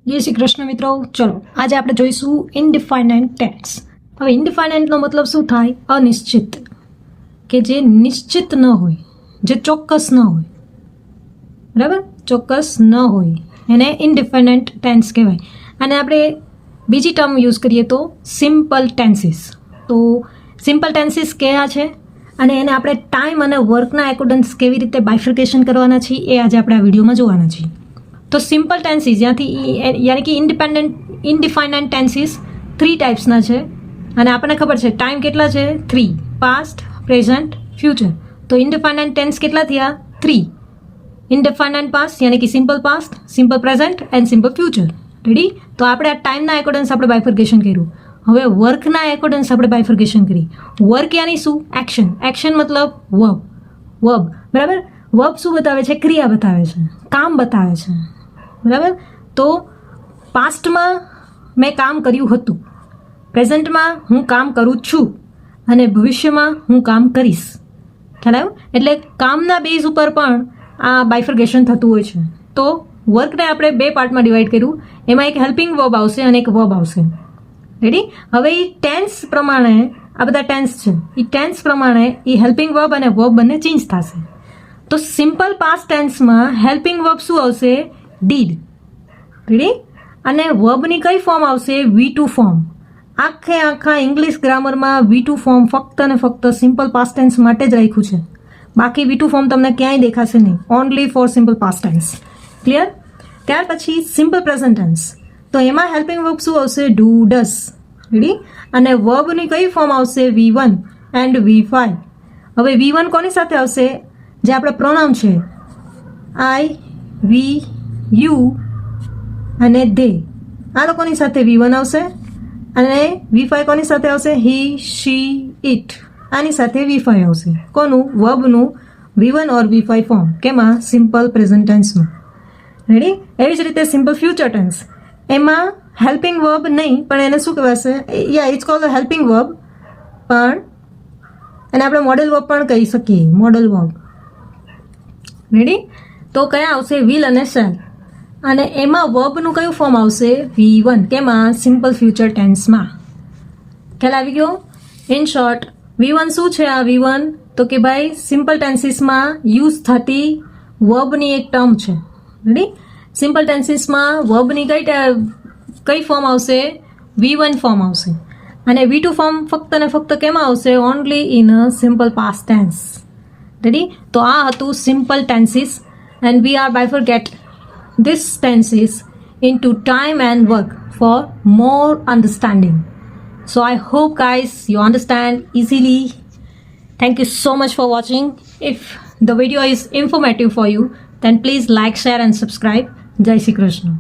જય શ્રી કૃષ્ણ મિત્રો. ચલો આજે આપણે જોઈશું ઇનડિફાઇનાઇટ ટેન્સ. હવે ઇનડિફાઇનાઇટનો મતલબ શું થાય? અનિશ્ચિત, કે જે નિશ્ચિત ન હોય, જે ચોક્કસ ન હોય. બરાબર, ચોક્કસ ન હોય એને ઇનડિફાઇનાઇટ ટેન્સ કહેવાય. અને આપણે બીજી ટર્મ યુઝ કરીએ તો સિમ્પલ ટેન્સીસ. તો સિમ્પલ ટેન્સીસ કયા છે અને એને આપણે ટાઈમ અને વર્કના એકોર્ડન્સ કેવી રીતે બાયફર્કેશન કરવાના છીએ એ આજે આપણે આ વિડીયોમાં જોવાના છીએ. તો સિમ્પલ ટેન્સીસ જ્યાંથી યાની કે ઇનડિફાઇનાઇટ ટેન્સીસ 3 ટાઈપ્સના છે અને આપણને ખબર છે ટાઈમ કેટલા છે? 3. Past, present, future. તો ઇનડિફાઇનાઇટ ટેન્સ કેટલા થયા? 3. ઇનડિફાઇનાઇટ પાસ્ટ યાની કે simple past, simple present and simple future. Ready? તો આપણે આ ટાઈમના એકોર્ડન્સ આપણે બાયફર્કેશન કર્યું. હવે વર્કના એકોર્ડન્સ આપણે બાયફર્કેશન કરી. વર્ક યાની શું? એક્શન. એક્શન મતલબ વર્બ. બરાબર? વર્બ શું બતાવે છે? ક્રિયા બતાવે છે, કામ બતાવે છે. બરાબર? તો પાસ્ટમાં મેં કામ કર્યું હતું, પ્રેઝન્ટમાં હું કામ કરું છું અને ભવિષ્યમાં હું કામ કરીશ. ખ્યાલ આવ્યો? એટલે કામના બેઝ ઉપર પણ આ બાયફર્કેશન થતું હોય છે. તો વર્કને આપણે 2 પાર્ટમાં ડિવાઈડ કર્યું. એમાં એક હેલ્પિંગ વર્બ આવશે અને એક વર્બ આવશે. રેડી? હવે એ ટેન્સ પ્રમાણે, આ બધા ટેન્સ છે, એ ટેન્સ પ્રમાણે એ હેલ્પિંગ વર્બ અને વર્બ બંને ચેન્જ થશે. તો સિમ્પલ પાસ્ટ ટેન્સમાં હેલ્પિંગ વર્બ શું આવશે? ડીડ. રેડી? અને વર્બની કઈ ફોર્મ આવશે? V2 form. આખા ઇંગ્લિશ ગ્રામરમાં V2 ફોર્મ ફક્ત અને ફક્ત સિમ્પલ પાસ્ટ ટેન્સ માટે જ રાખ્યું છે. બાકી V2 ફોર્મ તમને ક્યાંય દેખાશે નહીં. Only for simple past tense. Clear? ત્યાર પછી સિમ્પલ પ્રેઝન્ટ ટેન્સ. તો એમાં હેલ્પિંગ વર્બ શું આવશે? Do, does. રેડી? અને વર્બની કઈ ફોર્મ આવશે? V1 and V5. હવે V1 કોની સાથે આવશે? જે આપણે પ્રોનાઉન છે આઈ, વી, યુ અને દે, આ લોકોની સાથે V1 આવશે. અને V5 કોની સાથે આવશે? He, she, it. આની સાથે V5 આવશે. કોનું? વર્બનું V1 ઓર V5 ફોર્મ. કેમાં? સિમ્પલ પ્રેઝન્ટ ટેન્સમાં. રેડી? એવી જ રીતે સિમ્પલ ફ્યુચર ટેન્સ. એમાં હેલ્પિંગ વર્બ નહીં, પણ એને શું કહેવાશે? ઇટ્સ કોલ્ડ હેલ્પિંગ વર્બ, પણ એને આપણે મોડેલ વર્બ પણ કહી શકીએ. Model verb. રેડી? તો કયા આવશે? વિલ અને શેલ. અને એમાં વર્બનું કયું ફોર્મ આવશે? V1. કેમાં? સિમ્પલ ફ્યુચર ટેન્સમાં. ખ્યાલ આવી ગયો? ઇન શોર્ટ V1 શું છે? આ V1 તો કે ભાઈ સિમ્પલ ટેન્સીસમાં યુઝ થતી વર્બની એક ટર્મ છે. રેડી? સિમ્પલ ટેન્સીસમાં વર્બની કઈ ફોર્મ આવશે? V1 ફોર્મ આવશે. અને V2 ફોર્મ ફક્ત ને ફક્ત કેમાં આવશે? Only in a simple past tense. Ready? તો આ હતું simple tenses and we are bifurcate this tenses into time and work for more understanding. So I hope guys you understand easily. Thank you so much for watching. If the video is informative for you then please like, share and subscribe. Jai Shri Krishna.